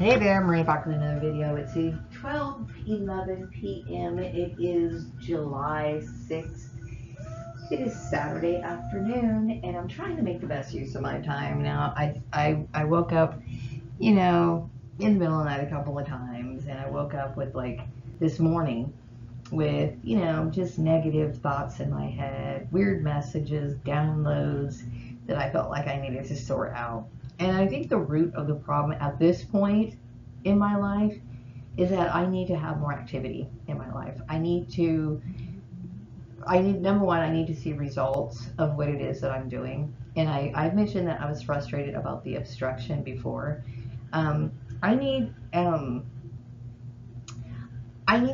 Hey there, Maria back with another video. It's 12:11 p.m. It is July 6th. It is Saturday afternoon, and I'm trying to make the best use of my time now. I woke up, in the middle of the night a couple of times, and I woke up with this morning with, just negative thoughts in my head, weird messages, downloads that I felt like I needed to sort out. And I think the root of the problem at this point in my life is that I need to have more activity in my life. Number one, I need to see results of what it is that I'm doing. And I've mentioned that I was frustrated about the obstruction before. I need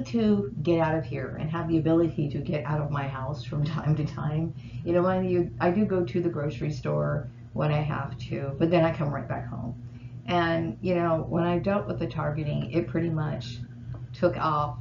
to get out of here and have the ability to get out of my house from time to time. I do go to the grocery store when I have to, but then I come right back home. And, when I dealt with the targeting, it pretty much took out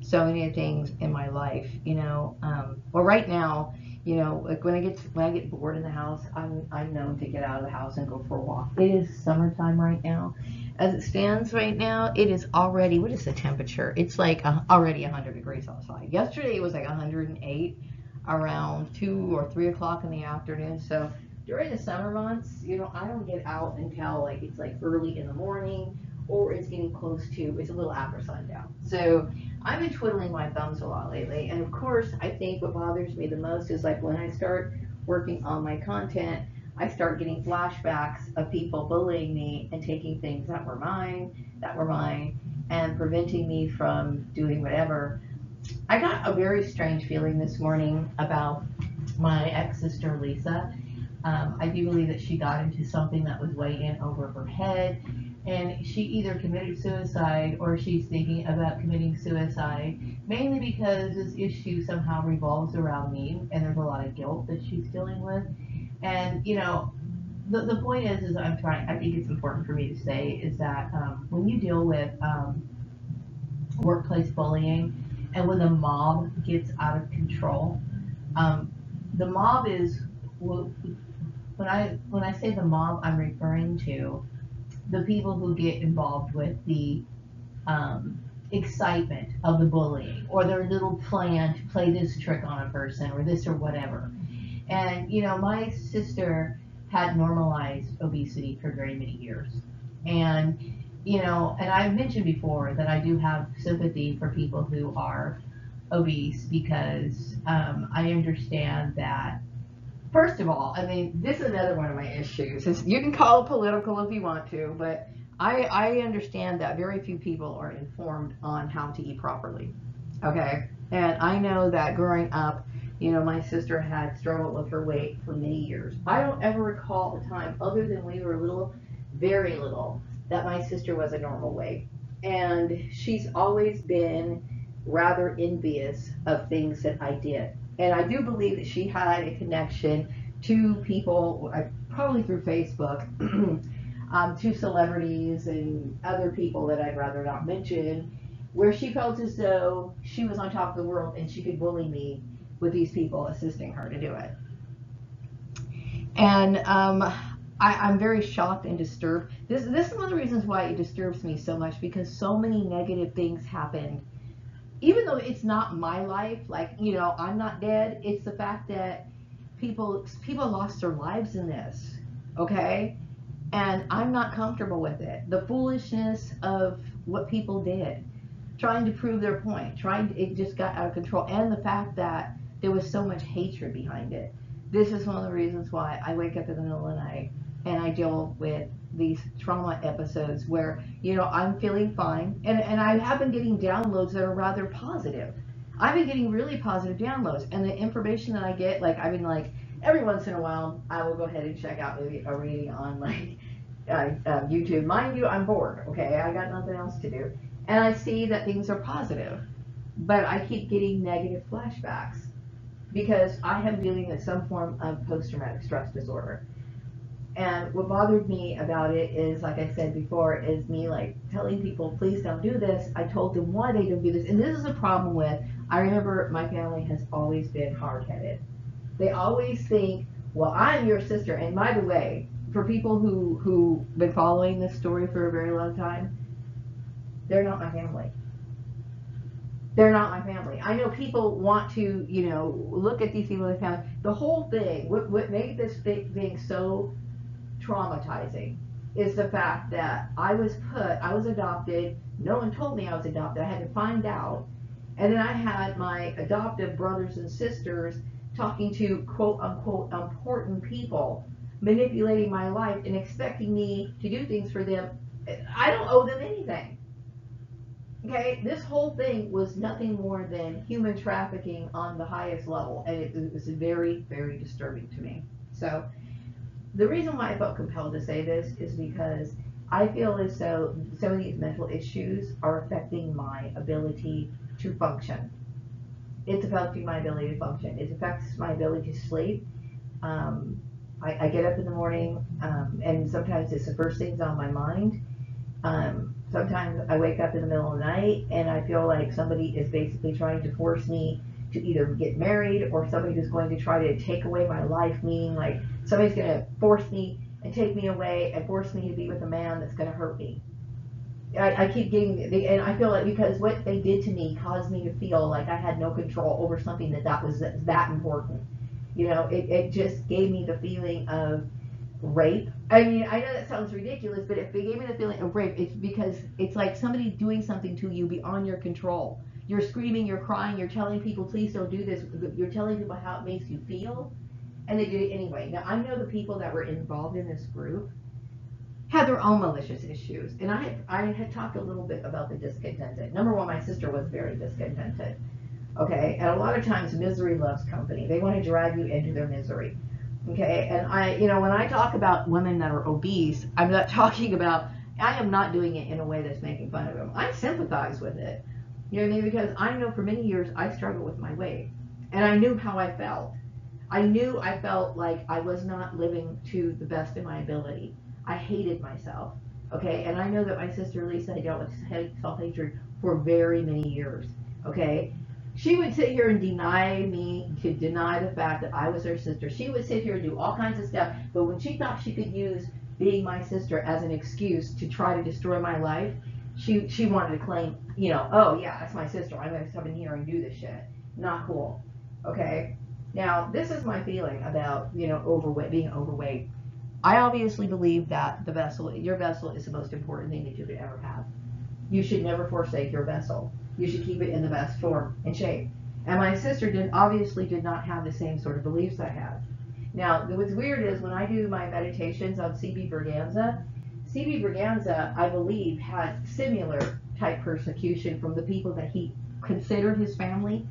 so many things in my life, well, right now, like when I get bored in the house, I'm known to get out of the house and go for a walk. It is summertime right now. As it stands right now, it is already, what is the temperature? It's like already 100 degrees outside. Yesterday it was like 108 around 2 or 3 o'clock in the afternoon. So during the summer months, I don't get out until it's early in the morning, or it's getting close to, it's a little after sundown. So I've been twiddling my thumbs a lot lately. And of course, I think what bothers me the most is when I start working on my content, I start getting flashbacks of people bullying me and taking things that were mine, and preventing me from doing whatever. I got a very strange feeling this morning about my ex-sister, Lisa. I do believe that she got into something that was way in over her head, and she either committed suicide or she's thinking about committing suicide, mainly because this issue somehow revolves around me, and there's a lot of guilt that she's dealing with. And, the point is I think it's important for me to say is that when you deal with workplace bullying, and when the mob gets out of control, the mob is, when I say the mob, I'm referring to the people who get involved with the excitement of the bullying, or their little plan to play this trick on a person, or this or whatever. And my sister had normalized obesity for very many years, and and I've mentioned before that I do have sympathy for people who are obese, because I understand that. First of all, this is another one of my issues. You can call it political if you want to, but I understand that very few people are informed on how to eat properly. Okay? And I know that growing up, my sister had struggled with her weight for many years. I don't ever recall a time, other than we were little, very little, that my sister was a normal weight. And she's always been rather envious of things that I did. And I do believe that she had a connection to people, probably through Facebook, to celebrities and other people that I'd rather not mention, where she felt as though she was on top of the world and she could bully me with these people assisting her to do it. And I'm very shocked and disturbed. This is one of the reasons why it disturbs me so much, because so many negative things happened. Even though it's not my life, I'm not dead, it's the fact that people lost their lives in this, okay? And I'm not comfortable with it. The foolishness of what people did, trying to prove their point, it just got out of control. And the fact that there was so much hatred behind it. This is one of the reasons why I wake up in the middle of the night and I deal with these trauma episodes where, I'm feeling fine, and I have been getting downloads that are rather positive. I've been getting really positive downloads, and the information that I get, every once in a while, I will go ahead and check out maybe a reading on YouTube. Mind you, I'm bored, okay? I got nothing else to do. And I see that things are positive, but I keep getting negative flashbacks because I am dealing with some form of post-traumatic stress disorder. And what bothered me about it is, like I said before, is me telling people, please don't do this. I told them why they don't do this. And this is a problem with, I remember my family has always been hard-headed. They always think, well, I'm your sister. And by the way, for people who been following this story for a very long time, they're not my family. They're not my family. I know people want to, you know, look at these people as family. The whole thing, what made this thing so traumatizing is the fact that I was adopted. No one told me I was adopted. I had to find out. And then I had my adoptive brothers and sisters talking to quote unquote important people, manipulating my life and expecting me to do things for them. I don't owe them anything. Okay, this whole thing was nothing more than human trafficking on the highest level, and it was very, very disturbing to me. So, the reason why I felt compelled to say this is because I feel as though some of these mental issues are affecting my ability to function. It's affecting my ability to function. It affects my ability to sleep. I get up in the morning, and sometimes it's the first things on my mind. Sometimes I wake up in the middle of the night and I feel like somebody is basically trying to force me to either get married, or somebody who's going to try to take away my life, meaning like somebody's going to force me and take me away and force me to be with a man that's going to hurt me. I keep getting, and I feel like because what they did to me caused me to feel like I had no control over something that was that important. You know, it just gave me the feeling of rape. I mean, I know that sounds ridiculous, but if it gave me the feeling of rape, it's because it's like somebody doing something to you beyond your control. You're screaming, you're crying, you're telling people, please don't do this. You're telling people how it makes you feel, and they did it anyway. Now, I know the people that were involved in this group had their own malicious issues, and I had talked a little bit about the discontented. Number one, my sister was very discontented. Okay, and a lot of times misery loves company. They want to drag you into their misery. Okay, and you know, when I talk about women that are obese, I'm not talking about, I am not doing it in a way that's making fun of them. I sympathize with it. You know what I mean? Because I know for many years I struggled with my weight, and I knew how I felt. I knew I felt like I was not living to the best of my ability. I hated myself. Okay, and I know that my sister Lisa dealt with self-hatred for very many years. Okay, she would sit here and deny the fact that I was her sister. She would sit here and do all kinds of stuff, but when she thought she could use being my sister as an excuse to try to destroy my life, she wanted to claim, you know, oh yeah, that's my sister. I'm going to come in here and do this shit. Not cool. Okay. Now, this is my feeling about, you know, being overweight. I obviously believe that your vessel is the most important thing that you could ever have. You should never forsake your vessel. You should keep it in the best form and shape. And my sister obviously did not have the same sort of beliefs I have. Now, what's weird is when I do my meditations on C.B. Berganza, I believe, had similar type persecution from the people that he considered his family.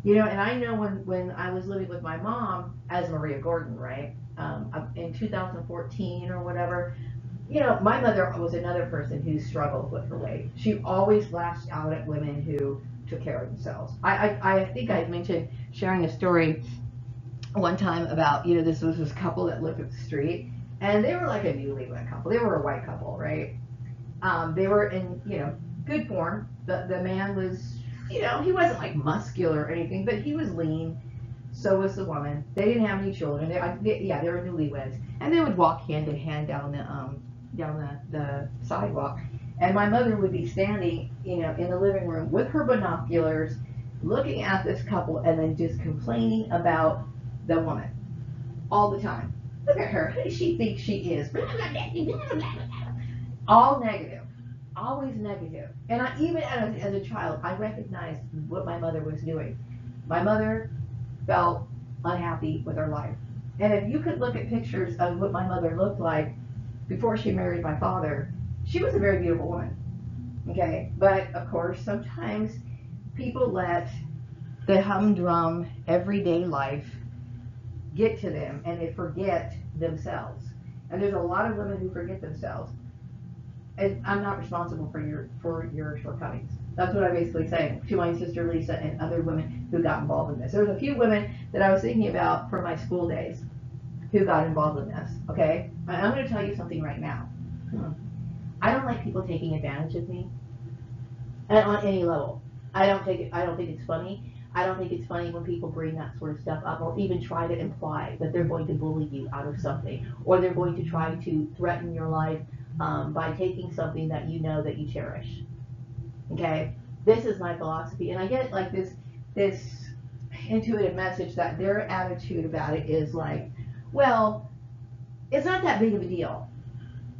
You know, and I know when I was living with my mom as Maria Gordon, right, in 2014 or whatever, you know, my mother was another person who struggled with her weight. She always lashed out at women who took care of themselves. I think I mentioned sharing a story one time about, you know, this was this couple that lived up the street, and they were like a newlywed couple. They were a white couple, right? They were in, you know, good form. The man was, you know, he wasn't like muscular or anything, but he was lean. So was the woman. They didn't have any children. They were newlyweds, and they would walk hand in hand down the sidewalk. And my mother would be standing, you know, in the living room with her binoculars, looking at this couple, and then just complaining about the woman all the time. Look at her. Who does she think she is? All negative. Always negative. And even as a child, I recognized what my mother was doing. My mother felt unhappy with her life. And if you could look at pictures of what my mother looked like before she married my father, she was a very beautiful woman. Okay? But of course, sometimes people let the humdrum everyday life get to them, and they forget themselves. And there's a lot of women who forget themselves. And I'm not responsible for your shortcomings. That's what I'm basically saying to my sister Lisa and other women who got involved in this. There's a few women that I was thinking about from my school days who got involved in this. Okay, I'm going to tell you something right now. I don't like people taking advantage of me, and on any level. I don't think it's funny. I don't think it's funny when people bring that sort of stuff up or even try to imply that they're going to bully you out of something or they're going to try to threaten your life by taking something that you know that you cherish. Okay? This is my philosophy. And I get like this intuitive message that their attitude about it is like, well, it's not that big of a deal.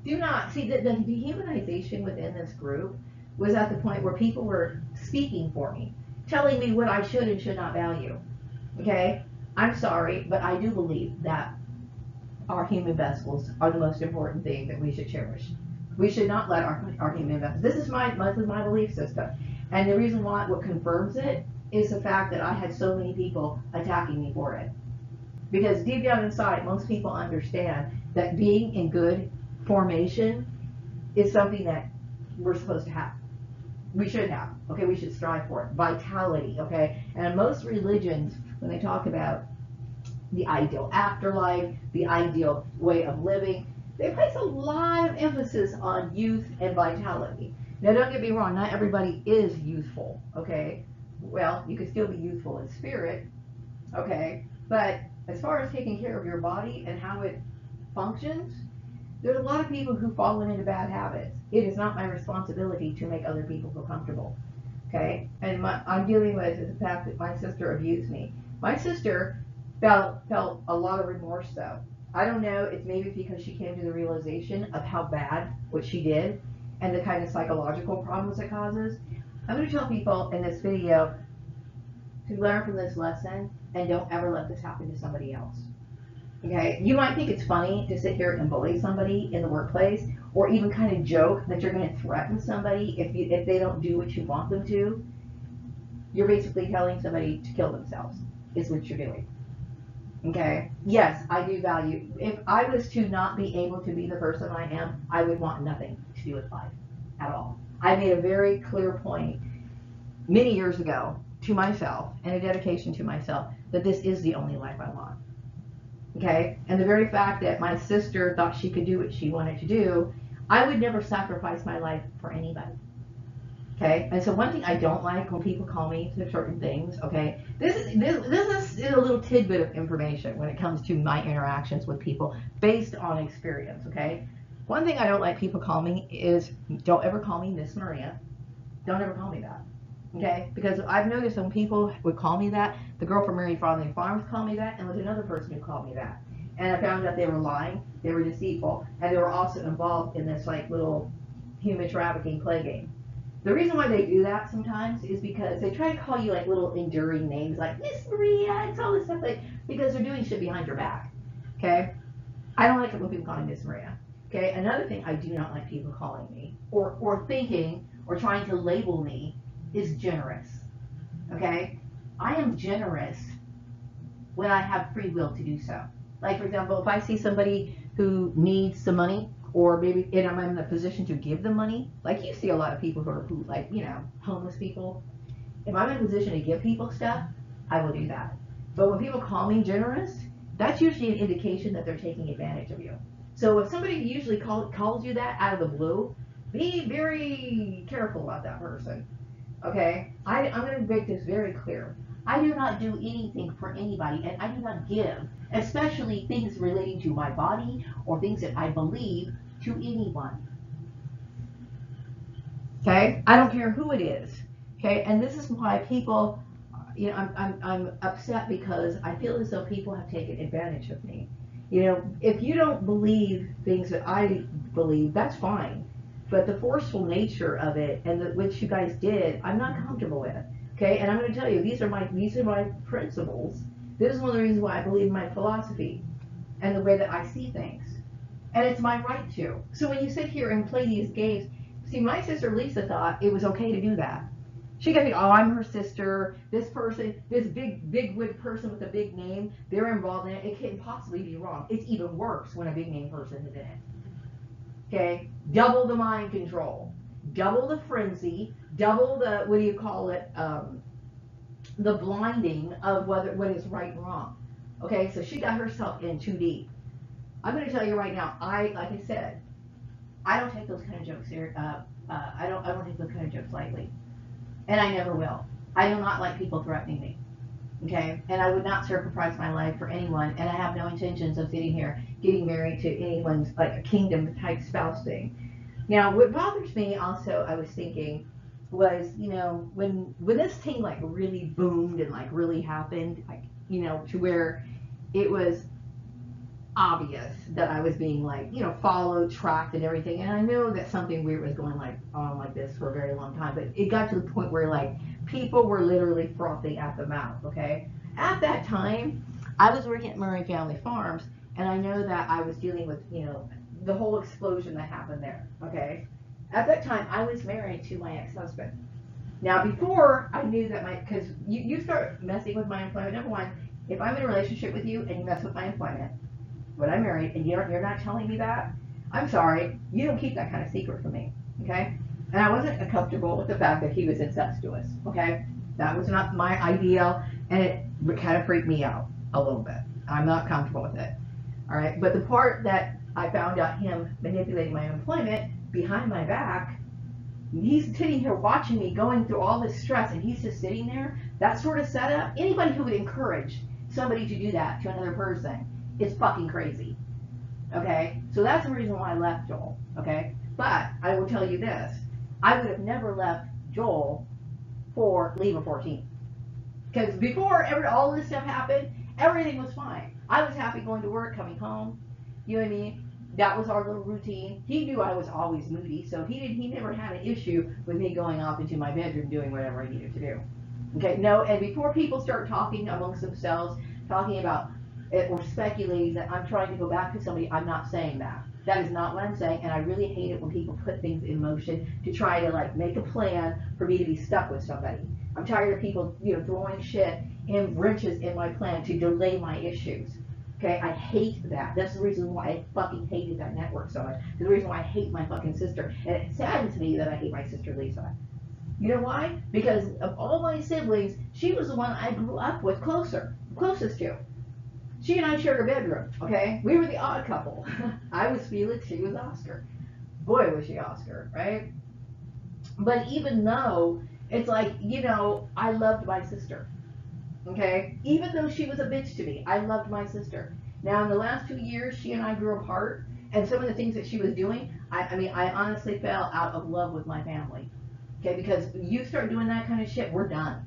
Do not see that the dehumanization within this group was at the point where people were speaking for me, telling me what I should and should not value. Okay? I'm sorry, but I do believe that our human vessels are the most important thing that we should cherish. We should not let our human vessels. This is my belief system. And the reason why, what confirms it, is the fact that I had so many people attacking me for it. Because deep down inside, most people understand that being in good formation is something that we're supposed to have. We should have. Okay, we should strive for it. Vitality. Okay, and most religions, when they talk about the ideal afterlife, the ideal way of living, they place a lot of emphasis on youth and vitality. Now, don't get me wrong, not everybody is youthful, okay? Well, you can still be youthful in spirit, okay? But as far as taking care of your body and how it functions, there's a lot of people who've fallen into bad habits. It is not my responsibility to make other people feel comfortable, okay? And I'm dealing with the fact that my sister abused me. My sister felt a lot of remorse, though. I don't know, it's maybe because she came to the realization of how bad what she did and the kind of psychological problems it causes. I'm going to tell people in this video to learn from this lesson and don't ever let this happen to somebody else. Okay? You might think it's funny to sit here and bully somebody in the workplace or even kind of joke that you're going to threaten somebody if they don't do what you want them to. You're basically telling somebody to kill themselves, is what you're doing. Okay? Yes, I do value. If I was to not be able to be the person I am, I would want nothing to do with life at all. I made a very clear point many years ago to myself and a dedication to myself that this is the only life I want. Okay? And the very fact that my sister thought she could do what she wanted to do, I would never sacrifice my life for anybody. Okay, and so one thing I don't like when people call me to certain things, okay, this is a little tidbit of information when it comes to my interactions with people based on experience, okay? One thing I don't like people call me is, don't ever call me Miss Maria. Don't ever call me that, okay? Because I've noticed when people would call me that, the girl from Mary Farley Farms called me that, and there's another person who called me that. And I found out they were lying, they were deceitful, and they were also involved in this like little human trafficking play game. The reason why they do that sometimes is because they try to call you like little enduring names like Miss Maria and all this stuff, like, because they're doing shit behind your back. Okay? I don't like it when people call me Miss Maria. Okay? Another thing I do not like people calling me or thinking or trying to label me is generous. Okay? I am generous when I have free will to do so. Like, for example, if I see somebody who needs some money, or maybe and I'm in the position to give them money, like you see a lot of people who like, you know, homeless people. If I'm in a position to give people stuff, I will do that. But when people call me generous, that's usually an indication that they're taking advantage of you. So if somebody usually calls you that out of the blue, be very careful about that person. Okay? I'm going to make this very clear. I do not do anything for anybody, and I do not give, especially things relating to my body or things that I believe, to anyone. Okay? I don't care who it is. Okay? And this is why people, you know, I'm upset because I feel as though people have taken advantage of me. You know, if you don't believe things that I believe, that's fine. But the forceful nature of it and what you guys did, I'm not comfortable with. Okay, and I'm going to tell you, these are my principles. This is one of the reasons why I believe in my philosophy and the way that I see things. And it's my right to. So when you sit here and play these games, see, my sister Lisa thought it was okay to do that. She got me, oh, I'm her sister. This person, this big wig person with a big name, they're involved in it. It can't possibly be wrong. It's even worse when a big name person is in it. Okay, double the mind control, double the frenzy, double the, what do you call it, the blinding of what is right and wrong. Okay, so she got herself in too deep. I'm going to tell you right now, like I said, I don't take those kind of jokes here. I don't take those kind of jokes lightly, and I never will. I do not like people threatening me. Okay, and I would not sacrifice my life for anyone, and I have no intentions of sitting here getting married to anyone's like a kingdom type spouse thing. Now, what bothers me also, I was thinking, was when this thing like really boomed and like really happened, like to where it was obvious that I was being like followed, tracked, and everything. And I know that something weird was going like on like this for a very long time, but it got to the point where like people were literally frothing at the mouth. Okay, at that time, I was working at Murray Family Farms, and I know that I was dealing with the whole explosion that happened there. Okay, at that time, I was married to my ex-husband. Now, before I knew that because you start messing with my employment. Number one, if I'm in a relationship with you and you mess with my employment when I'm married and you're not telling me that, I'm sorry, you don't keep that kind of secret from me, okay? And I wasn't comfortable with the fact that he was incestuous, okay? That was not my ideal, and it kind of freaked me out a little bit. I'm not comfortable with it, all right? But the part that I found out him manipulating my employment behind my back, he's sitting here watching me going through all this stress, and he's just sitting there, that sort of setup, anybody who would encourage somebody to do that to another person, it's fucking crazy. Okay? So that's the reason why I left Joel. Okay? But I will tell you this. I would have never left Joel for leave of 14. Because before all this stuff happened, everything was fine. I was happy going to work, coming home. You know what I mean? That was our little routine. He knew I was always moody, so he never had an issue with me going off into my bedroom doing whatever I needed to do. Okay? No, and before people start talking amongst themselves, talking about or speculating that I'm trying to go back to somebody, I'm not saying that. That is not what I'm saying, and I really hate it when people put things in motion to try to like make a plan for me to be stuck with somebody. I'm tired of people, throwing shit and wrenches in my plan to delay my issues. Okay, I hate that. That's the reason why I fucking hated that network so much. The reason why I hate my fucking sister. And it saddens me that I hate my sister Lisa. You know why? Because of all my siblings, she was the one I grew up with closest to. She and I shared a bedroom, okay? We were the odd couple. I was Felix, she was Oscar. Boy, was she Oscar, right? But even though, it's like, I loved my sister, okay? Even though she was a bitch to me, I loved my sister. Now, in the last 2 years, she and I grew apart, and some of the things that she was doing, I honestly fell out of love with my family, okay? Because you start doing that kind of shit, we're done.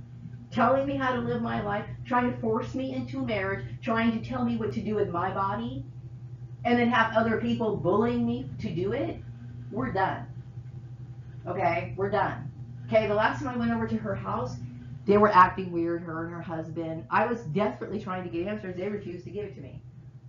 Telling me how to live my life, trying to force me into a marriage, trying to tell me what to do with my body, and then have other people bullying me to do it, we're done. Okay, we're done. Okay, the last time I went over to her house, they were acting weird, her and her husband. I was desperately trying to get answers. They refused to give it to me.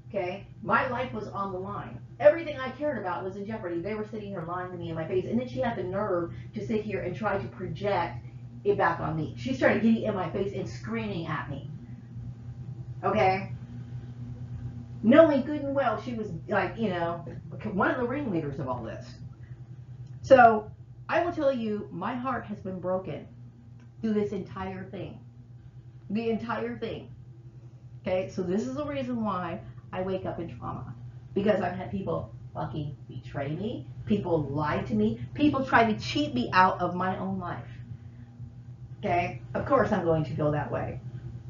Okay, my life was on the line. Everything I cared about was in jeopardy. They were sitting here lying to me in my face, and then she had the nerve to sit here and try to project it back on me. She started getting in my face and screaming at me. Okay? Knowing good and well she was like, one of the ringleaders of all this. So I will tell you, my heart has been broken through this entire thing. The entire thing. Okay? So this is the reason why I wake up in trauma. Because I've had people fucking betray me. People lie to me. People try to cheat me out of my own life. Okay, of course I'm going to feel that way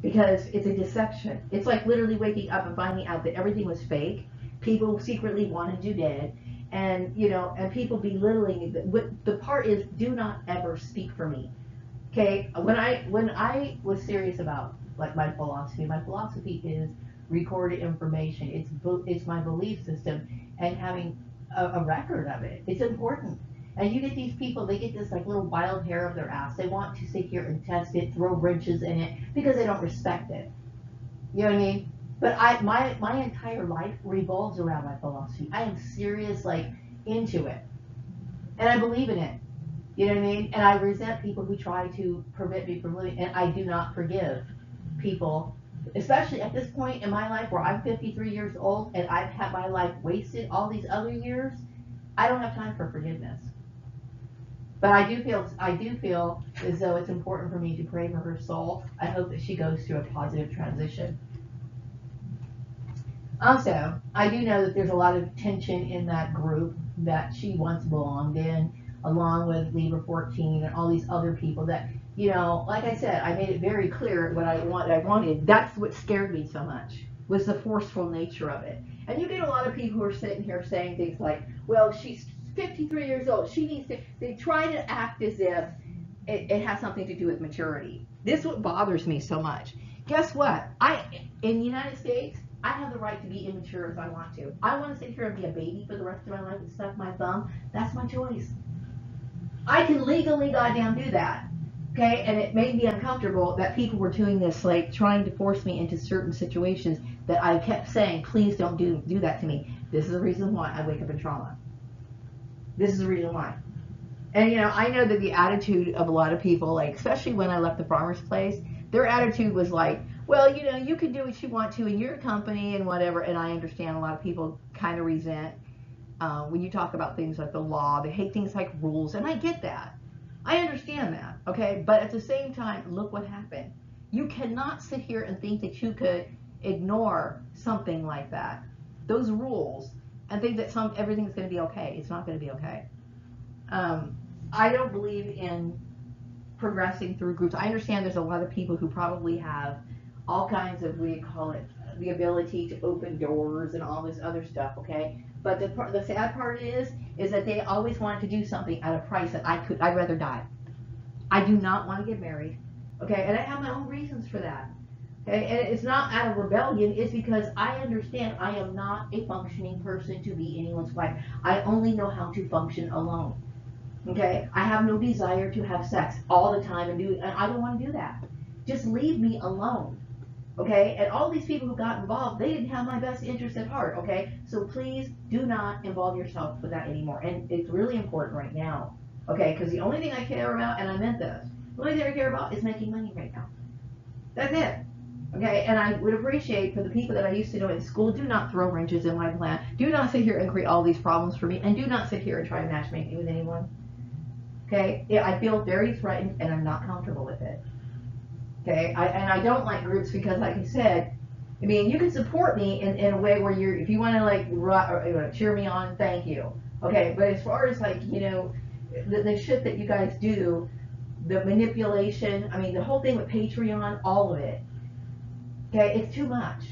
because it's a deception. It's like literally waking up and finding out that everything was fake. People secretly wanted you dead, and and people belittling you. The part is, do not ever speak for me. Okay, when I was serious about like my philosophy is recorded information. It's my belief system, and having a record of it. It's important. And you get these people, they get this like little wild hair of their ass. They want to sit here and test it, throw wrenches in it because they don't respect it. You know what I mean? But my entire life revolves around my philosophy. I am serious, like into it, and I believe in it. You know what I mean? And I resent people who try to prevent me from living. And I do not forgive people, especially at this point in my life where I'm 53 years old and I've had my life wasted all these other years. I don't have time for forgiveness. But I do feel as though it's important for me to pray for her soul. I hope that she goes through a positive transition. Also, I do know that there's a lot of tension in that group that she once belonged in, along with Libra 14 and all these other people that You know, like I said, I made it very clear what I wanted. That's what scared me so much, was the forceful nature of it. And you get a lot of people who are sitting here saying things like, well, she's 53 years old. She needs to, they try to act as if it has something to do with maturity. This is what bothers me so much. Guess what? In the United States, I have the right to be immature if I want to. I want to sit here and be a baby for the rest of my life and suck my thumb. That's my choice. I can legally goddamn do that. Okay, and it made me uncomfortable that people were doing this, like trying to force me into certain situations that I kept saying, please don't do that to me. This is the reason why I wake up in trauma. This is the reason why. And you know, I know that the attitude of a lot of people, like especially when I left the farmer's place, their attitude was like, well, you know, you can do what you want to in your company and whatever. And I understand a lot of people kind of resent when you talk about things like the law. They hate things like rules, and I get that. I understand that, okay? But at the same time, look what happened. You cannot sit here and think that you could ignore something like that, those rules, and think that everything's going to be okay. It's not going to be okay. I don't believe in progressing through groups. I understand there's a lot of people who probably have all kinds of, we call it, the ability to open doors and all this other stuff, okay? But the sad part is that they always wanted to do something at a price that I'd rather die. I do not want to get married, okay? And I have my own reasons for that. Okay? And it's not out of rebellion, it's because I understand I am not a functioning person to be anyone's wife. I only know how to function alone. Okay, I have no desire to have sex all the time and I don't want to do that. Just leave me alone. Okay, and all these people who got involved, they didn't have my best interest at heart. Okay, so please do not involve yourself with that anymore. And it's really important right now. Okay, because the only thing I care about, and I meant this, the only thing I care about is making money right now. That's it. Okay, and I would appreciate for the people that I used to know in school, do not throw wrenches in my plan. Do not sit here and create all these problems for me, and do not sit here and try to matchmake me with anyone. Okay, yeah, I feel very threatened and I'm not comfortable with it. Okay, and I don't like groups because, like I said, I mean, you can support me in a way where if you want to like cheer me on, thank you. Okay, but as far as like, you know, the shit that you guys do, the manipulation, I mean, the whole thing with Patreon, all of it. Okay, it's too much.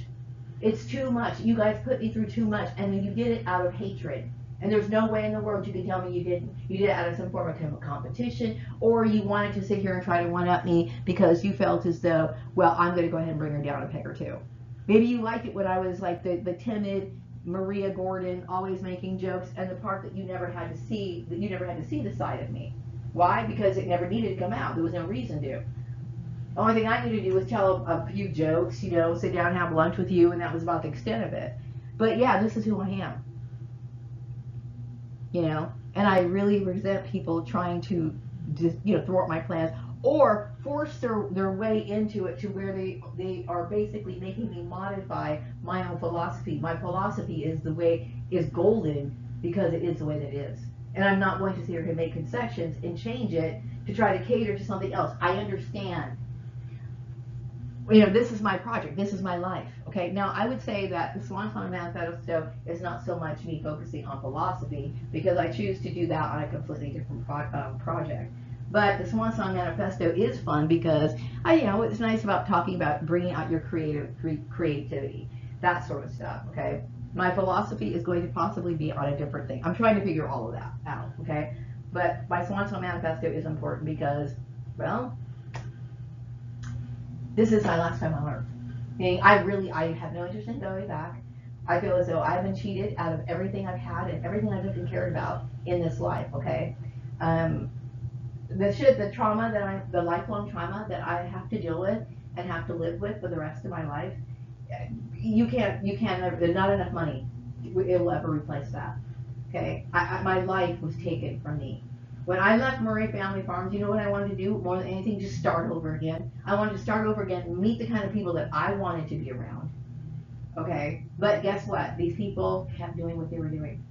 It's too much. You guys put me through too much, and then you did it out of hatred. And there's no way in the world you can tell me you didn't. You did it out of some form of competition, or you wanted to sit here and try to one-up me because you felt as though, well, I'm going to go ahead and bring her down a peg or two. Maybe you liked it when I was like the timid Maria Gordon, always making jokes, and the part that you never had to see, the side of me. Why? Because it never needed to come out. There was no reason to. The only thing I needed to do was tell a few jokes, you know, sit down and have lunch with you, and that was about the extent of it. But yeah, this is who I am. You know, and I really resent people trying to just, you know, thwart my plans or force their way into it to where they are basically making me modify my own philosophy. My philosophy is golden because it is the way that it is. And I'm not going to sit here and make concessions and change it to try to cater to something else. I understand. You know, this is my project, this is my life. Okay, now I would say that the Swan Song Manifesto is not so much me focusing on philosophy, because I choose to do that on a completely different project. But the Swan Song Manifesto is fun because you know, it's nice about talking about bringing out your creativity, that sort of stuff. Okay, my philosophy is going to possibly be on a different thing. I'm trying to figure all of that out. Okay, but my Swan Song Manifesto is important because, well, this is my last time on earth. Meaning I have no interest in going back. I feel as though I've been cheated out of everything I've had and everything I've been cared about in this life, okay? The trauma the lifelong trauma that I have to deal with and have to live with for the rest of my life, you can't, there's not enough money. It will ever replace that, okay? My life was taken from me. When I left Murray Family Farms, you know what I wanted to do more than anything? Just start over again. I wanted to start over again and meet the kind of people that I wanted to be around. Okay? But guess what? These people kept doing what they were doing.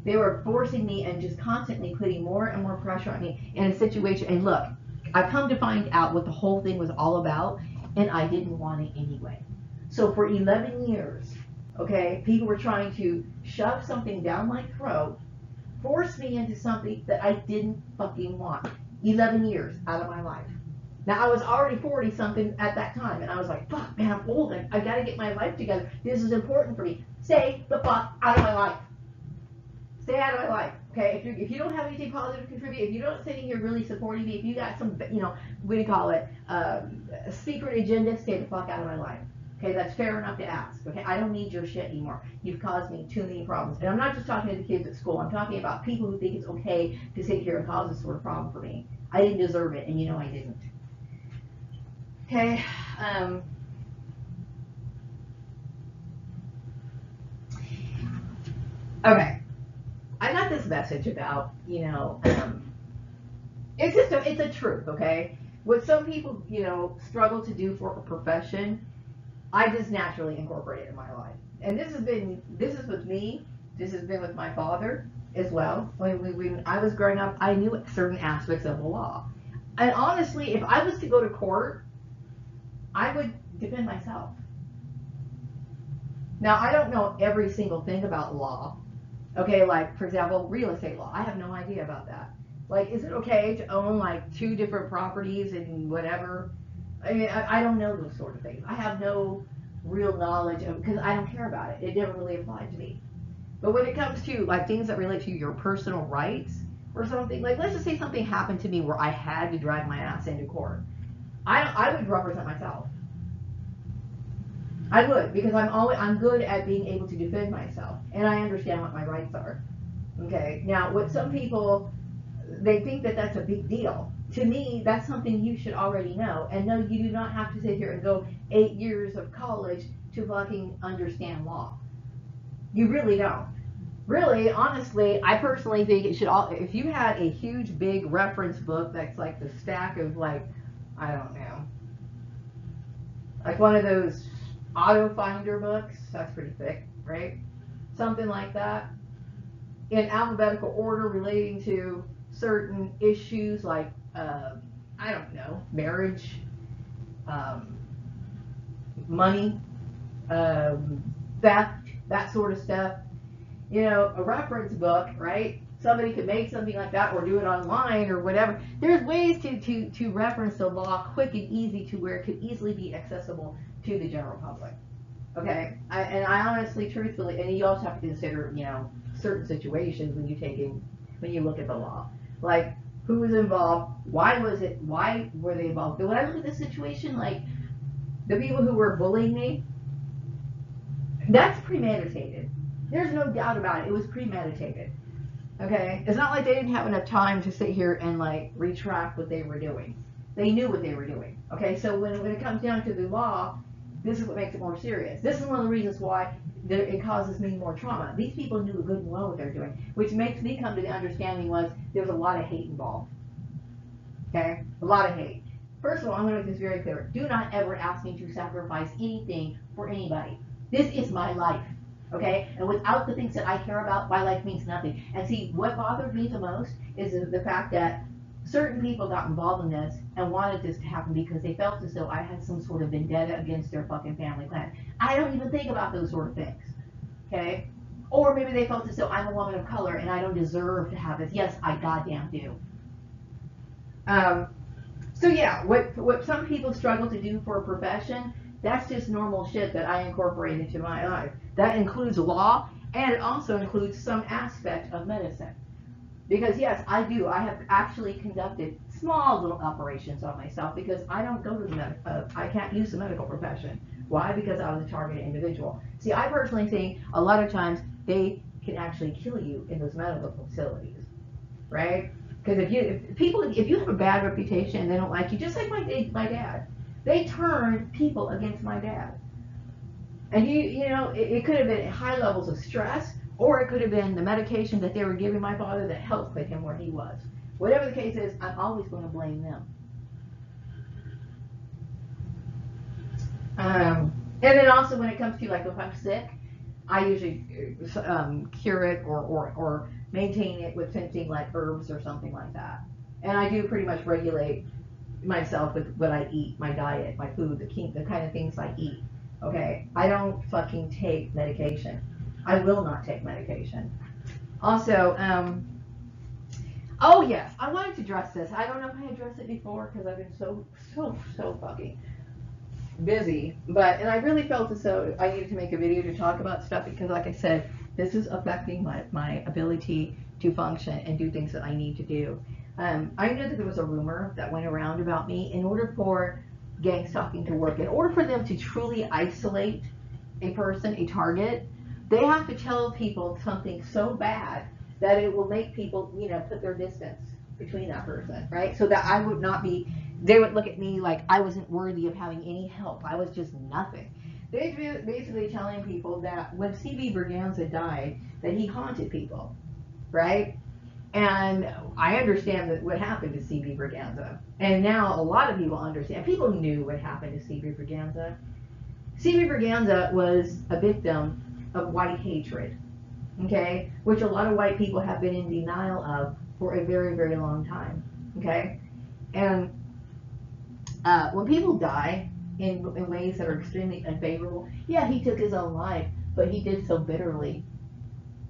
They were forcing me and just constantly putting more and more pressure on me in a situation. And look, I've come to find out what the whole thing was all about, and I didn't want it anyway. So for 11 years, okay, people were trying to shove something down my throat, force me into something that I didn't fucking want. 11 years out of my life. Now I was already 40 something at that time, and I was like, fuck, man, I'm old. I gotta get my life together. This is important for me. Stay the fuck out of my life. Stay out of my life. Okay, if you don't have anything positive to contribute, if you don't sitting here really supporting me, if you got some, what do you call it, a secret agenda, stay the fuck out of my life. Okay, that's fair enough to ask. Okay, I don't need your shit anymore. You've caused me too many problems. And I'm not just talking to the kids at school. I'm talking about people who think it's okay to sit here and cause this sort of problem for me. I didn't deserve it, and you know I didn't. Okay. Okay. I got this message about, it's a truth, okay? What some people, struggle to do for a profession, I just naturally incorporate it in my life. And this is with me, this has been with my father as well. When I was growing up, I knew certain aspects of the law. And honestly, if I was to go to court, I would defend myself. Now, I don't know every single thing about law. Okay, like for example, real estate law. I have no idea about that. Like, is it okay to own like two different properties and whatever? I mean, I don't know those sort of things. I have no real knowledge of because I don't care about it. It never really applied to me. But when it comes to like things that relate to your personal rights or something, like let's just say something happened to me where I had to drag my ass into court. I would represent myself. I would because I'm good at being able to defend myself and I understand what my rights are. Okay. Now, what some people they think that that's a big deal. To me, that's something you should already know. And no, you do not have to sit here and go 8 years of college to fucking understand law. You really don't. Really, honestly, I personally think it should all. If you had a huge, big reference book that's like the stack of like, I don't know, like one of those auto finder books. That's pretty thick, right? Something like that. In alphabetical order relating to certain issues like, I don't know, marriage, um, money, theft, that sort of stuff. A reference book, right? Somebody could make something like that or do it online or whatever. There's ways to reference the law quick and easy to where it could easily be accessible to the general public. Okay, and I honestly, truthfully, and you also have to consider, certain situations when you look at the law, like who was involved, why were they involved? But when I look at this situation, like the people who were bullying me, that's premeditated. There's no doubt about it. It was premeditated. Okay, it's not like they didn't have enough time to sit here and like retract what they were doing. They knew what they were doing. Okay, so when it comes down to the law, this is what makes it more serious. This is one of the reasons why it causes me more trauma. These people knew good and well what they're doing, which makes me come to the understanding was there was a lot of hate involved. Okay, a lot of hate. First of all, I'm going to make this very clear. Do not ever ask me to sacrifice anything for anybody. This is my life. Okay, and without the things that I care about, my life means nothing. And see, what bothered me the most is the fact that certain people got involved in this and wanted this to happen because they felt as though I had some sort of vendetta against their fucking family clan. I don't even think about those sort of things. Okay? Or maybe they felt as though I'm a woman of color and I don't deserve to have this. Yes, I goddamn do. So yeah, what some people struggle to do for a profession, that's just normal shit that I incorporate into my life. That includes law and it also includes some aspect of medicine. Because yes, I do. I have actually conducted small little operations on myself because I don't go to I can't use the medical profession. Why? Because I was a targeted individual. See, I personally think a lot of times they can actually kill you in those medical facilities, right? Because if you have a bad reputation and they don't like you, just like my dad, they turned people against my dad. And it could have been high levels of stress, or it could have been the medication that they were giving my father that helped put him where he was. Whatever the case is, I'm always going to blame them. And then also when it comes to like if I'm sick, I usually cure it or maintain it with something like herbs or something like that. And I do pretty much regulate myself with what I eat, my diet, my food, the kind of things I eat. Okay, I don't fucking take medication. I will not take medication. Also, Oh yes, I wanted to address this. I don't know if I addressed it before because I've been so fucking busy. And I really felt as though I needed to make a video to talk about stuff because, like I said, this is affecting my ability to function and do things that I need to do. I know that there was a rumor that went around about me. In order for gang stalking to work, in order for them to truly isolate a person, a target, they have to tell people something so bad that it will make people, put their distance between that person, right? So that I would not be, they would look at me like I wasn't worthy of having any help. I was just nothing. They're basically telling people that when C.B. Berganza died, that he haunted people, right? And I understand that what happened to C.B. Berganza. And now a lot of people understand. People knew what happened to C.B. Berganza. C.B. Berganza was a victim of white hatred, okay? Which a lot of white people have been in denial of for a very, very long time, okay? And when people die in ways that are extremely unfavorable, yeah, he took his own life, but he did so bitterly.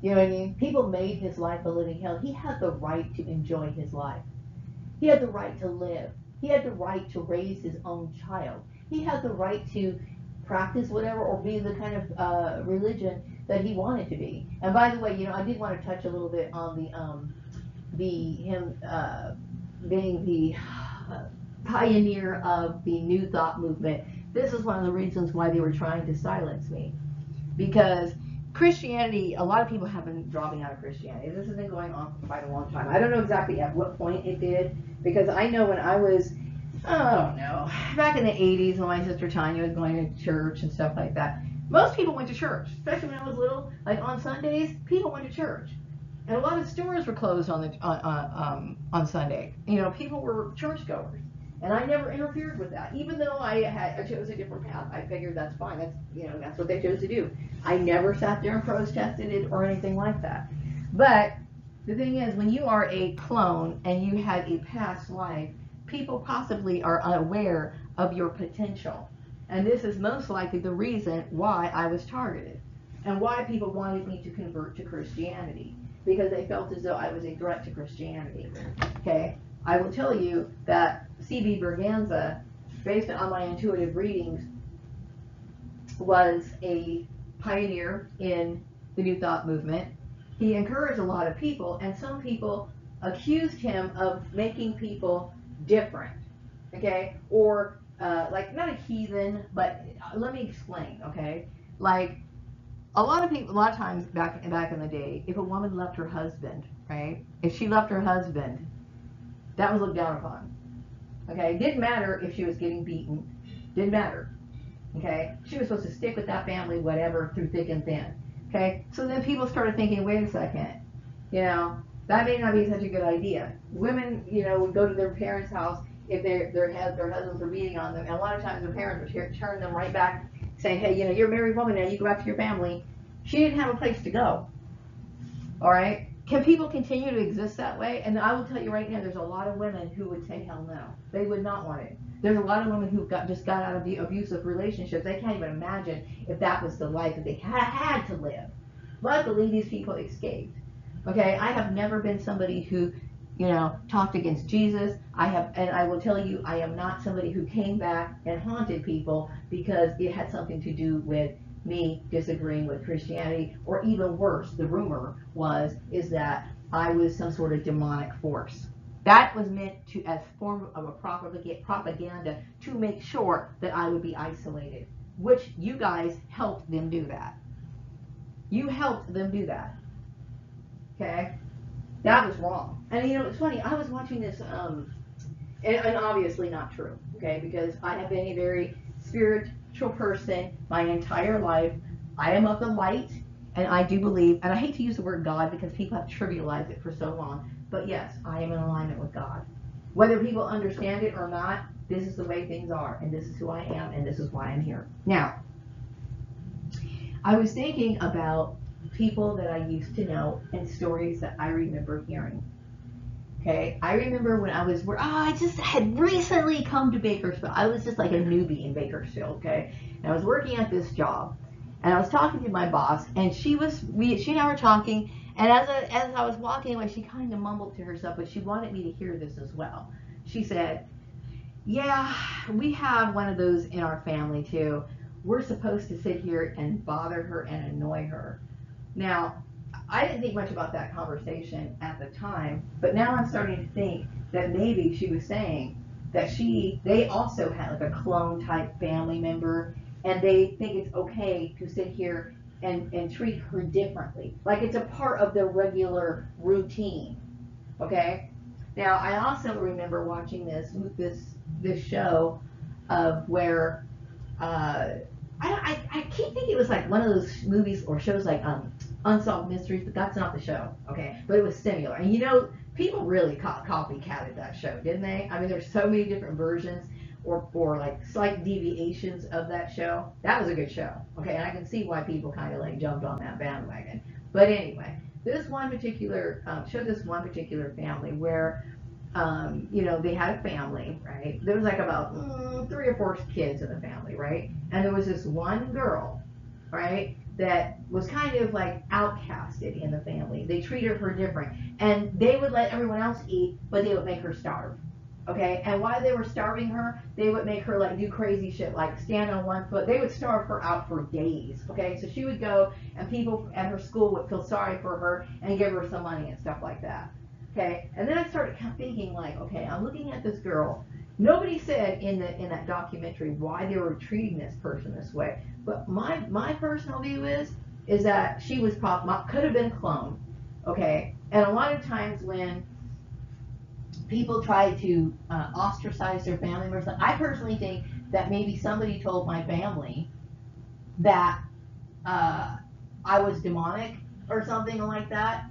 You know what I mean? People made his life a living hell. He had the right to enjoy his life. He had the right to live. He had the right to raise his own child. He had the right to practice whatever or be the kind of religion that he wanted to be. And by the way, I did want to touch a little bit on him being the pioneer of the New Thought movement. This is one of the reasons why they were trying to silence me, because Christianity, a lot of people have been dropping out of Christianity. This has been going on for quite a long time. I don't know exactly at what point it did, because I know when I was, I don't know, back in the 80s when my sister Tanya was going to church and stuff like that, most people went to church, especially when I was little. Like on Sundays, people went to church. And a lot of stores were closed on Sunday. People were churchgoers. And I never interfered with that. Even though I chose a different path, I figured that's fine. That's what they chose to do. I never sat there and protested it or anything like that. But the thing is, when you are a clone and you had a past life, people possibly are unaware of your potential. And this is most likely the reason why I was targeted and why people wanted me to convert to Christianity, because they felt as though I was a threat to Christianity. Okay? I will tell you that C.B. Berganza, based on my intuitive readings, was a pioneer in the New Thought movement. He encouraged a lot of people, and some people accused him of making people different, okay? Or, like, not a heathen, but let me explain, okay? Like, a lot of times back in the day, if a woman left her husband, right? If she left her husband, that was looked down upon. Okay? It didn't matter if she was getting beaten. Didn't matter. Okay? She was supposed to stick with that family, whatever, through thick and thin. Okay? So then people started thinking, wait a second, that may not be such a good idea. Women, would go to their parents' house if their husbands were beating on them, and a lot of times their parents would turn them right back, saying, hey, you're a married woman now, you go back to your family. She didn't have a place to go. All right? Can people continue to exist that way? And I will tell you right now, there's a lot of women who would say hell no. They would not want it. There's a lot of women who just got out of the abusive relationships. They can't even imagine if that was the life that they had to live. Luckily, these people escaped. Okay, I have never been somebody who, talked against Jesus. And I will tell you, I am not somebody who came back and haunted people because it had something to do with me disagreeing with Christianity, or even worse, the rumor is that I was some sort of demonic force. That was meant to, as form of a propaganda, to make sure that I would be isolated, which you guys helped them do that. You helped them do that. Okay? That was wrong. And it's funny, I was watching this, and obviously not true, okay, because I have been a very spiritual person my entire life. I am of the light, and I do believe, and I hate to use the word God because people have trivialized it for so long, but yes, I am in alignment with God. Whether people understand it or not, this is the way things are, and this is who I am, and this is why I'm here. Now, I was thinking about people that I used to know and stories that I remember hearing. Okay, I remember when I just had recently come to Bakersfield. I was just like a newbie in Bakersfield, okay? And I was working at this job, and I was talking to my boss, and she and I were talking, And as I was walking away, she kind of mumbled to herself, but she wanted me to hear this as well. She said, yeah, we have one of those in our family too. We're supposed to sit here and bother her and annoy her. Now, I didn't think much about that conversation at the time, but now I'm starting to think that maybe she was saying that they also had like a clone type family member, and they think it's okay to sit here and treat her differently. Like it's a part of their regular routine. Okay? Now, I also remember watching this show of where I keep thinking it was like one of those movies or shows like Unsolved Mysteries, but that's not the show. Okay, but it was similar, and people really copycatted that show, didn't they? I mean, there's so many different versions or like slight deviations of that show. That was a good show. Okay, and I can see why people kind of like jumped on that bandwagon. But anyway, this one particular showed this one particular family where they had a family, right? There was like about 3 or 4 kids in the family, right? And there was this one girl, right, that was kind of like outcasted in the family. They treated her different. And they would let everyone else eat, but they would make her starve. Okay? And while they were starving her, they would make her like do crazy shit, like stand on one foot. They would starve her out for days. Okay? So she would go and people at her school would feel sorry for her and give her some money and stuff like that. Okay, and then I started thinking like, okay, I'm looking at this girl. Nobody said in that documentary why they were treating this person this way. But my personal view is that she was could have been cloned. Okay, and a lot of times when people try to ostracize their family members, I personally think that maybe somebody told my family that I was demonic or something like that.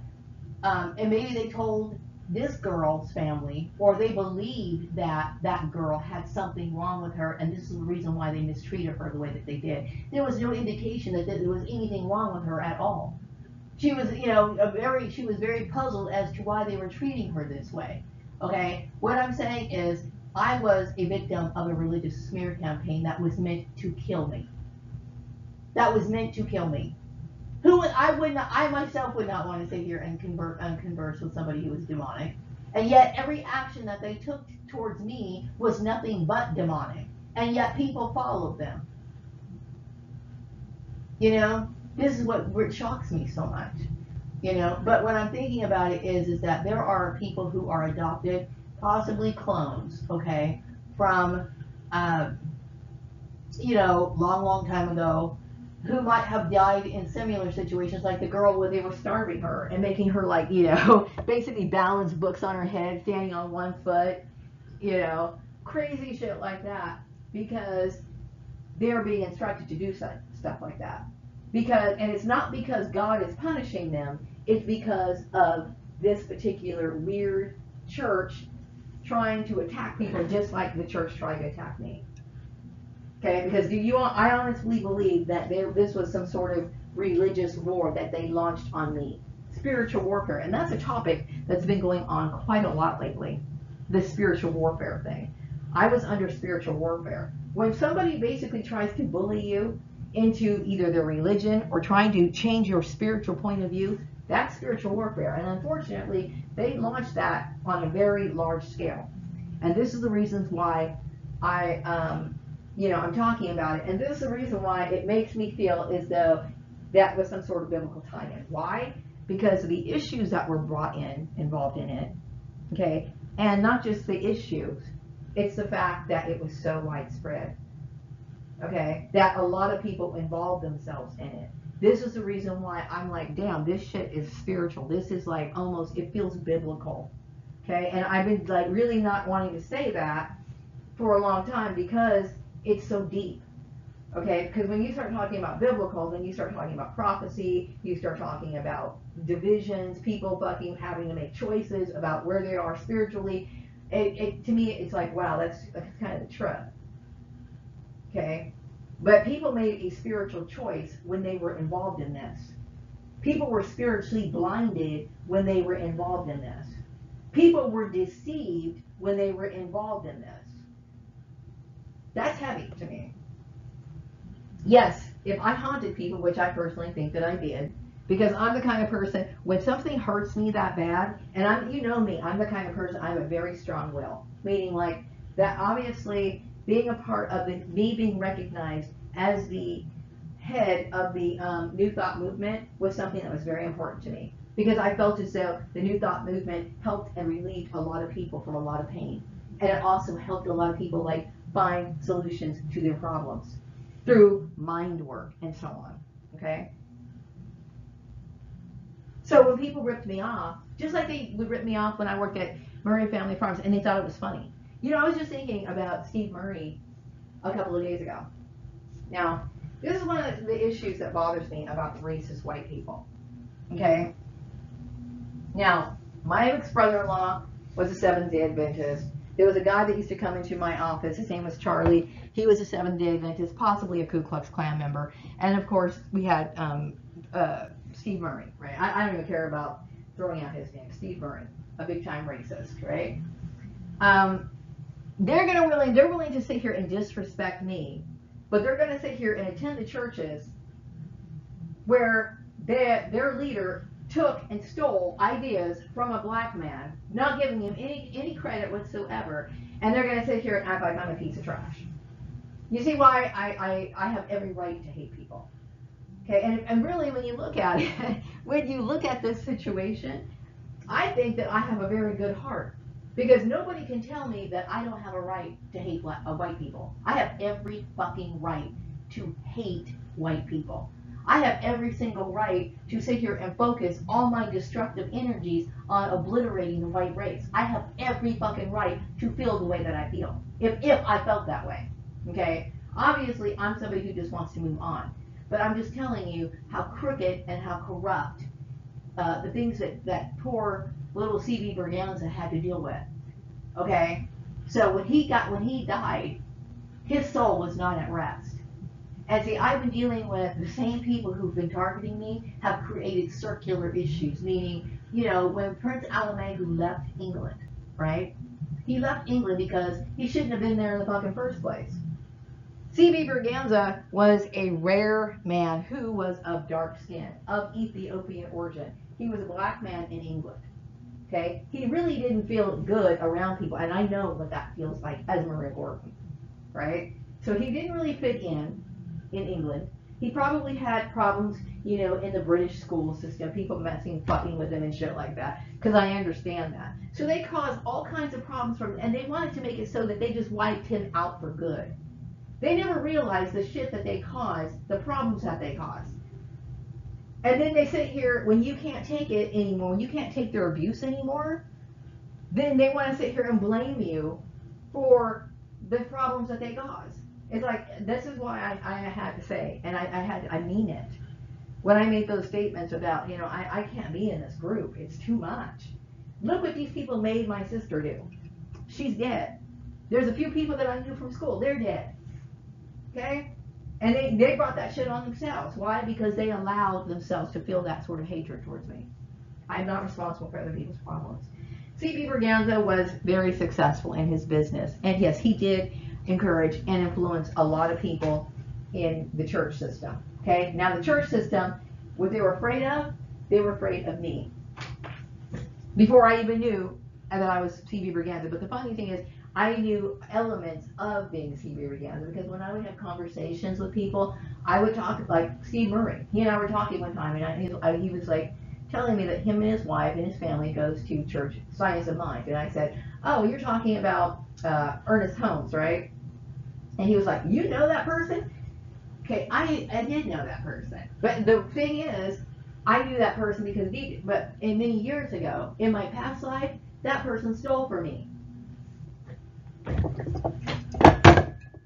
And maybe they told this girl's family, or they believed that that girl had something wrong with her, and this is the reason why they mistreated her the way that they did. There was no indication that there was anything wrong with her at all. She was, she was very puzzled as to why they were treating her this way. Okay, what I'm saying is, I was a victim of a religious smear campaign that was meant to kill me. That was meant to kill me. I myself would not want to sit here and converse with somebody who was demonic. And yet every action that they took towards me was nothing but demonic. And yet people followed them. This is what shocks me so much. But what I'm thinking about it is that there are people who are adopted, possibly clones, okay, from long time ago, who might have died in similar situations, like the girl where they were starving her and making her like, basically balance books on her head, standing on one foot, crazy shit like that, because they're being instructed to do stuff like that. And it's not because God is punishing them, it's because of this particular weird church trying to attack people just like the church tried to attack me. Okay, because I honestly believe that this was some sort of religious war that they launched on me. Spiritual warfare, and that's a topic that's been going on quite a lot lately, the spiritual warfare thing. I was under spiritual warfare. When somebody basically tries to bully you into either their religion or trying to change your spiritual point of view, that's spiritual warfare. And unfortunately, they launched that on a very large scale. And this is the reasons why I'm talking about it. And this is the reason why it makes me feel as though that was some sort of biblical tie-in. Why? Because of the issues that were involved in it. Okay? And not just the issues. It's the fact that it was so widespread. Okay? That a lot of people involved themselves in it. This is the reason why I'm like, damn, this shit is spiritual. This is like almost, it feels biblical. Okay? And I've been like really not wanting to say that for a long time because it's so deep. Okay, because when you start talking about biblical, then you start talking about prophecy, you start talking about divisions, people fucking having to make choices about where they are spiritually. To me, it's like, wow, that's kind of the truth. Okay, but people made a spiritual choice when they were involved in this. People were spiritually blinded when they were involved in this. People were deceived when they were involved in this. That's heavy to me. Yes, if I haunted people, which I personally think that I did, Because I'm the kind of person, when something hurts me that bad, and you know me, I'm the kind of person, I have a very strong will. Meaning like that obviously being a part of me being recognized as the head of the New Thought movement was something that was very important to me. Because I felt as though the New Thought movement helped and relieved a lot of people from a lot of pain. And it also helped a lot of people like find solutions to their problems through mind work and so on. Okay? So when people ripped me off, just like they would rip me off when I worked at Murray Family Farms, and they thought it was funny. You know, I was just thinking about Steve Murray a couple of days ago. Now, this is one of the issues that bothers me about racist white people. Okay? Now, my ex-brother-in-law was a Seventh-day Adventist. There was a guy that used to come into my office. His name was Charlie. He was a Seventh-day Adventist, possibly a Ku Klux Klan member. And, of course, we had Steve Murray, right? I don't even care about throwing out his name. Steve Murray, a big-time racist, right? They're willing to sit here and disrespect me, but they're going to sit here and attend the churches where their leader took and stole ideas from a black man, not giving him any credit whatsoever, and they're going to sit here and act like I'm a piece of trash. You see why I have every right to hate people. Okay, and really when you look at it, when you look at this situation, I think that I have a very good heart. Because nobody can tell me that I don't have a right to hate white people. I have every fucking right to hate white people. I have every single right to sit here and focus all my destructive energies on obliterating the white race. I have every fucking right to feel the way that I feel. If I felt that way. Okay? Obviously, I'm somebody who just wants to move on. But I'm just telling you how crooked and how corrupt the things that poor little C.B. Berganza had to deal with. Okay? So when he died, his soul was not at rest. And see, I've been dealing with the same people who've been targeting me have created circular issues, meaning, you know, when Prince Alamehu left England, right? He left England because he shouldn't have been there in the fucking first place. C.B. Berganza was a rare man who was of dark skin, of Ethiopian origin. He was a black man in England. Okay? He really didn't feel good around people, and I know what that feels like as Maria Gordon, right? So he didn't really fit in England. He probably had problems, you know, in the British school system, people fucking with him and shit like that, because I understand that. So they caused all kinds of problems for him, and they wanted to make it so that they just wiped him out for good. They never realized the shit that they caused, the problems that they caused. And then they sit here, when you can't take it anymore, when you can't take their abuse anymore, then they want to sit here and blame you for the problems that they caused. It's like, this is why I had to say, and I mean it. When I made those statements about, you know, I can't be in this group, it's too much. Look what these people made my sister do. She's dead. There's a few people that I knew from school, they're dead. Okay? And they brought that shit on themselves. Why? Because they allowed themselves to feel that sort of hatred towards me. I'm not responsible for other people's problems. C.B. Berganza was very successful in his business. And yes, he did encourage and influence a lot of people in the church system. Okay? Now the church system, what they were afraid of, they were afraid of me. Before I even knew that I was C.B. Berganza. But the funny thing is, I knew elements of being C.B. Berganza, because when I would have conversations with people, I would talk like Steve Murray. He and I were talking one time, and he was like telling me that him and his wife and his family goes to church, Science of Mind. And I said, oh, you're talking about Ernest Holmes, right? And he was like, you know that person? Okay, I did know that person. But the thing is, I knew that person because but many years ago, in my past life, that person stole from me.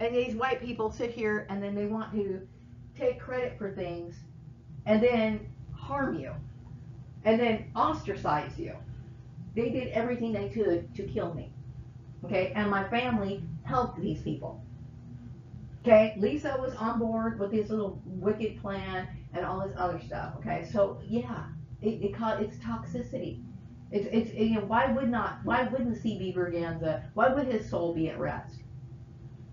And these white people sit here and then they want to take credit for things and then harm you and then ostracize you. They did everything they could to kill me. Okay, and my family helped these people. Okay, Lisa was on board with this little wicked plan and all this other stuff. Okay, so yeah, it's toxicity. It's you know, why wouldn't C.B. Berganza, why would his soul be at rest?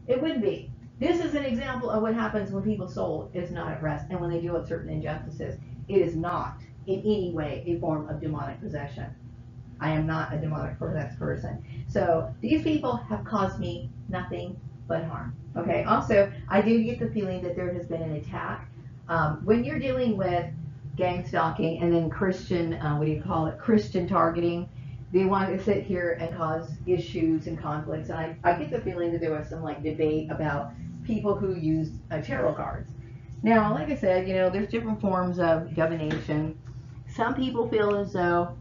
It wouldn't be. This is an example of what happens when people's soul is not at rest and when they deal with certain injustices. It is not in any way a form of demonic possession. I am not a demonic possessed person. So these people have caused me nothing but harm. Okay. Also, I do get the feeling that there has been an attack. When you're dealing with gang stalking and then Christian, what do you call it? Christian targeting. They want to sit here and cause issues and conflicts. And I get the feeling that there was some like debate about people who use tarot cards. Now, like I said, you know, there's different forms of divination. Some people feel as though,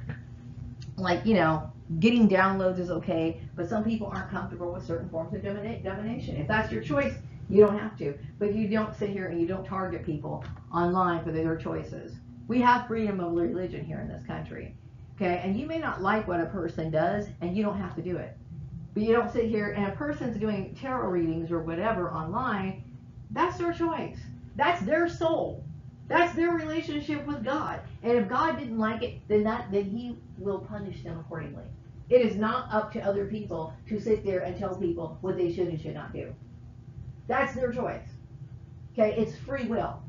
like, you know, getting downloads is okay, but some people aren't comfortable with certain forms of divination. If that's your choice, you don't have to. But you don't sit here and you don't target people online for their choices. We have freedom of religion here in this country. Okay, and you may not like what a person does, and you don't have to do it. But you don't sit here and a person's doing tarot readings or whatever online, that's their choice. That's their soul. That's their relationship with God. And if God didn't like it, then he will punish them accordingly. It is not up to other people to sit there and tell people what they should and should not do. That's their choice. Okay, it's free will.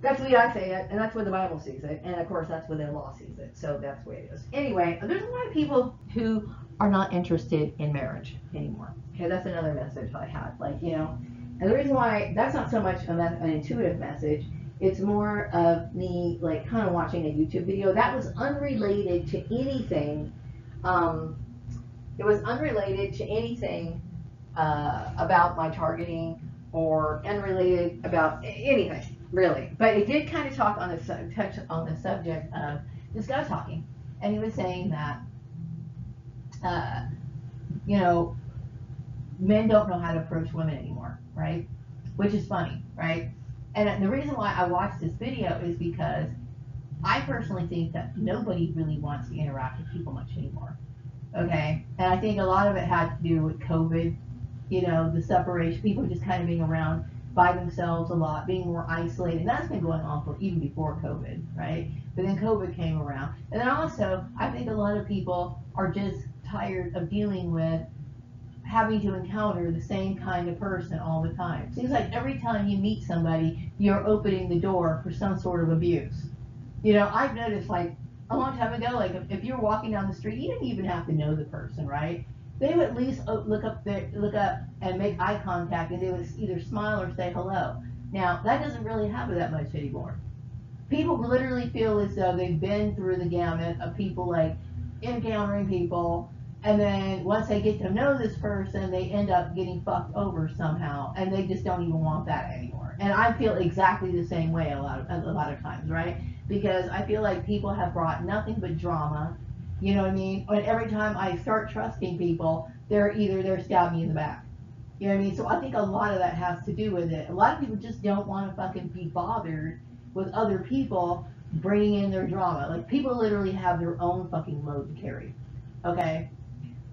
That's the way I say it, and that's the way the Bible sees it, and of course that's the way the law sees it. So that's the way it is. Anyway, there's a lot of people who are not interested in marriage anymore. Okay, that's another message I had. Like, you know, and the reason why that's not so much an intuitive message, it's more of me like kind of watching a YouTube video that was unrelated to anything. It was unrelated to anything about my targeting or unrelated about anything really. But it did kind of touch on the subject of this guy talking, and he was saying that you know, men don't know how to approach women anymore, right? Which is funny, right? And the reason why I watched this video is because I personally think that nobody really wants to interact with people much anymore. Okay? And I think a lot of it had to do with COVID, you know, the separation, people just kind of being around by themselves a lot, being more isolated. And that's been going on for even before COVID, right? But then COVID came around. And then also, I think a lot of people are just tired of dealing with having to encounter the same kind of person all the time. Seems like every time you meet somebody, you're opening the door for some sort of abuse. You know, I've noticed like a long time ago, like if you're walking down the street, you didn't even have to know the person, right? They would at least look up and make eye contact, and they would either smile or say hello. Now, that doesn't really happen that much anymore. People literally feel as though they've been through the gamut of people like encountering people, and then once they get to know this person, they end up getting fucked over somehow, and they just don't even want that anymore. And I feel exactly the same way a lot of times, right? Because I feel like people have brought nothing but drama. You know what I mean? And every time I start trusting people, they're stabbing me in the back. You know what I mean? So I think a lot of that has to do with it. A lot of people just don't want to fucking be bothered with other people bringing in their drama. Like, people literally have their own fucking load to carry. Okay?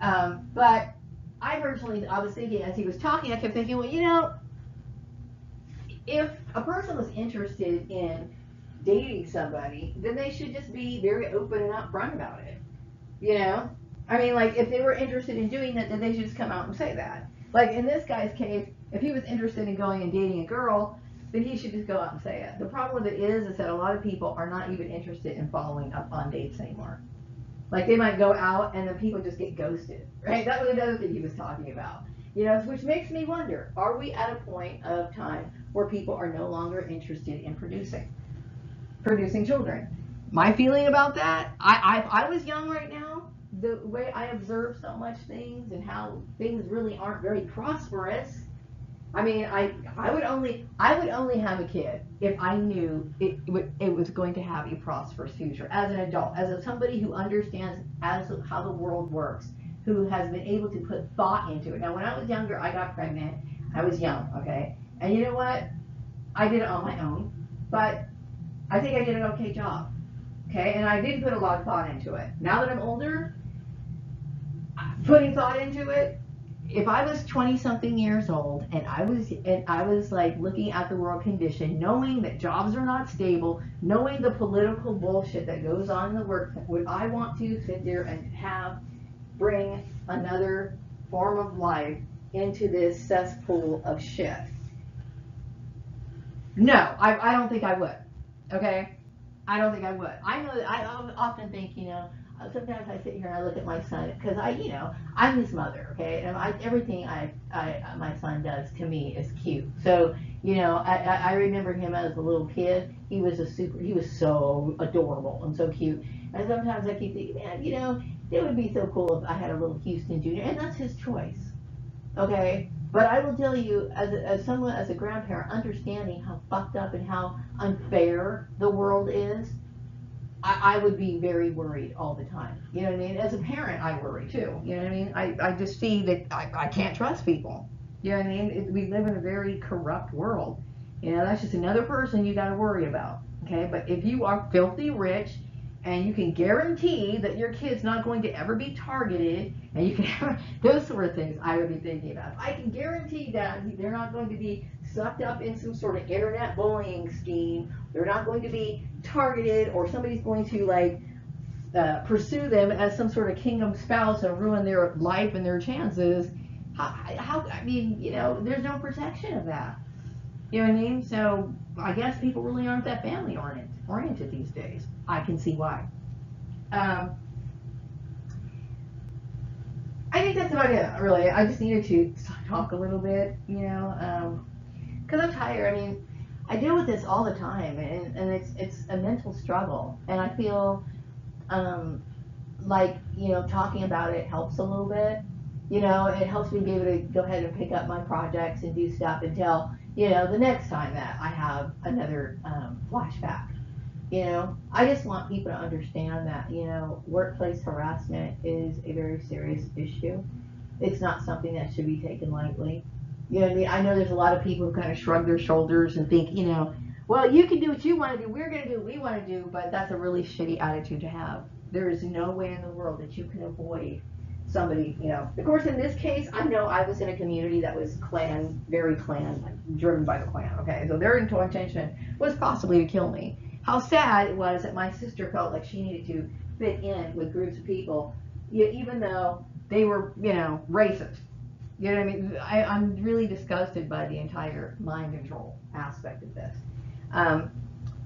But I was thinking as he was talking, I kept thinking, well, you know, if a person was interested in dating somebody, then they should just be very open and upfront about it. You know? I mean, like, if they were interested in doing that, then they should just come out and say that. Like, in this guy's case, if he was interested in going and dating a girl, then he should just go out and say it. The problem with it is that a lot of people are not even interested in following up on dates anymore. Like, they might go out and then people just get ghosted, right? That was another thing he was talking about. You know, which makes me wonder, are we at a point of time where people are no longer interested in producing children? My feeling about that, I was young right now, the way I observe so much things and how things really aren't very prosperous. I mean, I would only have a kid if I knew it was going to have a prosperous future as an adult, as somebody who understands how the world works, who has been able to put thought into it. Now, when I was younger, I got pregnant. I was young, okay? And you know what? I did it on my own, but I think I did an okay job, okay? And I did put a lot of thought into it. Now that I'm older, putting thought into it, if I was 20-something years old and I was like looking at the world condition, knowing that jobs are not stable, knowing the political bullshit that goes on in the work, would I want to sit there and bring another form of life into this cesspool of shit? No, I don't think I would. Okay? I don't think I would. I know that I often think, sometimes I sit here and I look at my son because I'm his mother, okay, and everything my son does to me is cute. So I remember him as a little kid. He was so adorable and so cute. And sometimes I keep thinking, man, it would be so cool if I had a little Houston Jr. And that's his choice, okay. But I will tell you, as someone, as a grandparent, understanding how fucked up and how unfair the world is, I would be very worried all the time. You know what I mean? As a parent, I worry too. You know what I mean? I just see that I can't trust people. You know what I mean? We live in a very corrupt world. That's just another person you got to worry about. Okay? But if you are filthy rich and you can guarantee that your kid's not going to ever be targeted, and you can those sort of things I would be thinking about. If I can guarantee that they're not going to be sucked up in some sort of internet bullying scheme, they're not going to be targeted, or somebody's going to pursue them as some sort of kingdom spouse and ruin their life and their chances. There's no protection of that. You know what I mean? So I guess people really aren't that family oriented these days. I can see why. I think that's about it, really. I just needed to talk a little bit, because I'm tired. I mean, I deal with this all the time, and it's a mental struggle, and I feel talking about it helps a little bit. It helps me be able to go ahead and pick up my projects and do stuff until the next time that I have another flashback. I just want people to understand that workplace harassment is a very serious issue. It's not something that should be taken lightly. You know what I mean? I know there's a lot of people who kind of shrug their shoulders and think, well, you can do what you want to do, we're going to do what we want to do, but that's a really shitty attitude to have. There is no way in the world that you can avoid somebody, Of course, in this case, I know I was in a community that was very driven by the Klan, okay? So their intention was possibly to kill me. How sad it was that my sister felt like she needed to fit in with groups of people, even though they were, racist. You know what I mean? I'm really disgusted by the entire mind control aspect of this.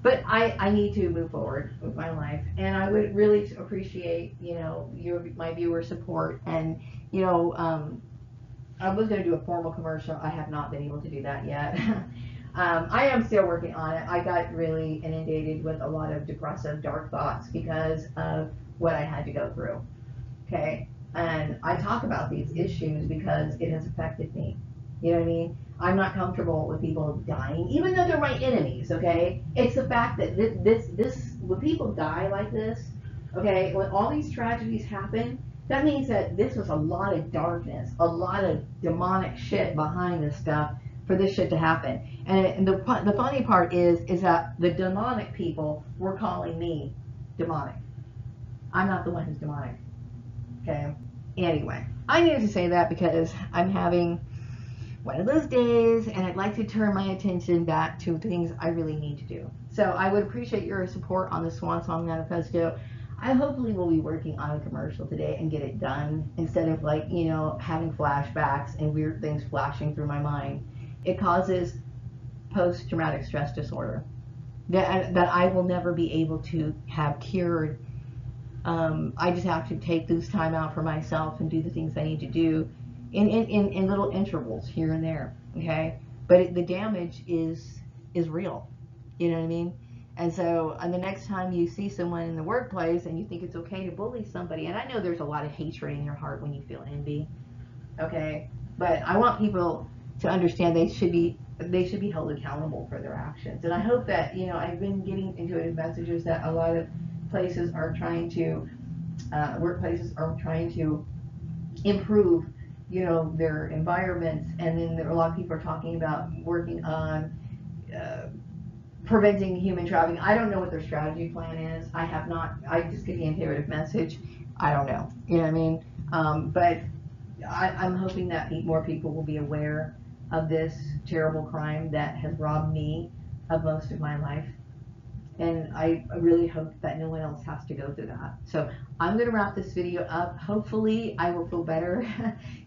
But I need to move forward with my life, and I would really appreciate, my viewer support. And, I was going to do a formal commercial. I have not been able to do that yet. I am still working on it. I got really inundated with a lot of depressive, dark thoughts because of what I had to go through. Okay? And I talk about these issues because it has affected me. You know what I mean? I'm not comfortable with people dying, even though they're my enemies, okay? It's the fact that when people die like this, okay, when all these tragedies happen, that means that this was a lot of darkness, a lot of demonic shit behind this stuff for this shit to happen. And the funny part is that the demonic people were calling me demonic. I'm not the one who's demonic, okay? Anyway, I needed to say that because I'm having one of those days, and I'd like to turn my attention back to things I really need to do. So I would appreciate your support on the Swan Song Manifesto. I hopefully will be working on a commercial today and get it done instead of having flashbacks and weird things flashing through my mind. It causes post-traumatic stress disorder that I will never be able to have cured. I just have to take this time out for myself and do the things I need to do in little intervals here and there, okay? But the damage is real, you know what I mean? And so the next time you see someone in the workplace and you think it's okay to bully somebody, and I know there's a lot of hatred in your heart when you feel envy, okay? But I want people to understand they should be held accountable for their actions. And I hope that, I've been getting intuitive messages that a lot of places are trying to, workplaces are trying to improve their environments, and then a lot of people are talking about working on preventing human trafficking. I don't know what their strategy plan is. I just get the intuitive message. I don't know. You know what I mean? But I'm hoping that more people will be aware of this terrible crime that has robbed me of most of my life. And I really hope that no one else has to go through that. So I'm going to wrap this video up. Hopefully I will feel better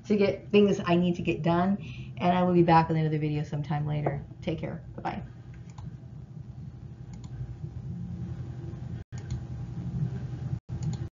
to get things I need to get done. And I will be back with another video sometime later. Take care. Bye-bye.